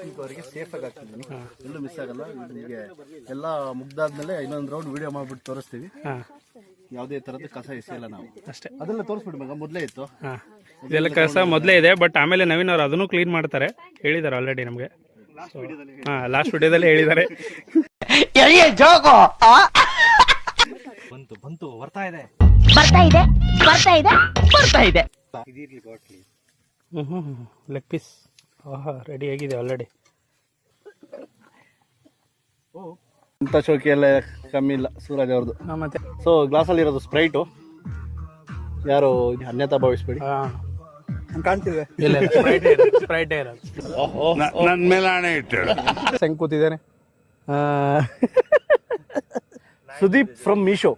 ಈಗ ಅವರಿಗೆ ಸೇಫ್ ಆಗಿ ಹಾಕ್ತಿದ್ದೀನಿ, ಎಲ್ಲೂ ಮಿಸ್ ಆಗಲ್ಲ. ನಿಮಗೆ ಎಲ್ಲ ಮುಗ್ದಾದ್ಮೇಲೆ ಇನ್ನೊಂದು ರೌಂಡ್ ವಿಡಿಯೋ ಮಾಡ್ಬಿಟ್ಟು ತೋರಿಸ್ತೀವಿ. ಯಾವುದೇ ತರದ ಕಸ ಎಸೆಯಲ್ಲ ನಾವು ಅಷ್ಟೇ. ಅದೆಲ್ಲ ತೋರಿಸ್ಬಿಡಿ ಮಗ, ಮೊದಲೇ ಇತ್ತು ಇದೆಲ್ಲ ಕಸ ಮೊದಲೇ ಇದೆ, ಬಟ್ ಆಮೇಲೆ ನವೀನ್ ಅವ್ರು ಅದನ್ನು ಕ್ಲೀನ್ ಮಾಡ್ತಾರೆ, ಹೇಳಿದ್ದಾರೆ ಆಲ್ರೆಡಿ ನಮಗೆ. ಲಾಸ್ಟ್ ವಿಡಿಯೋದಲ್ಲಿ ಹೇಳಿದ್ದಾರೆ. ಬಂತು ಬರ್ತಾ ಇದೆ. ಲೆಗ್ ಪೀಸ್ ರೆಡಿ ಆಗಿದೆ ಆಲ್ರೆಡಿ. ಇಂಥ ಶೋಕಿ ಎಲ್ಲ ಕಮ್ಮಿ ಇಲ್ಲ ಸೂರಜ್ ಅವ್ರದ್ದು. ಮತ್ತೆ ಸೊ ಗ್ಲಾಸಲ್ಲಿ ಇರೋದು ಸ್ಪ್ರೈಟು, ಯಾರು ಅನ್ಯತಾ ಭಾವಿಸ್ಬೇಡಿ. ಕಾಣ್ತಿದೆ ಇಲ್ಲ ಸ್ಪ್ರೈಟೇ ಇರೋದು. ನನ್ನ ಮೇಲೆ ಆಣೆ ಇಟ್ಟು ಹೆಂಗ್ ಕೂತಿದ್ದಾನೆ ಸುದೀಪ್ ಫ್ರಮ್ ಮೀಶೋ.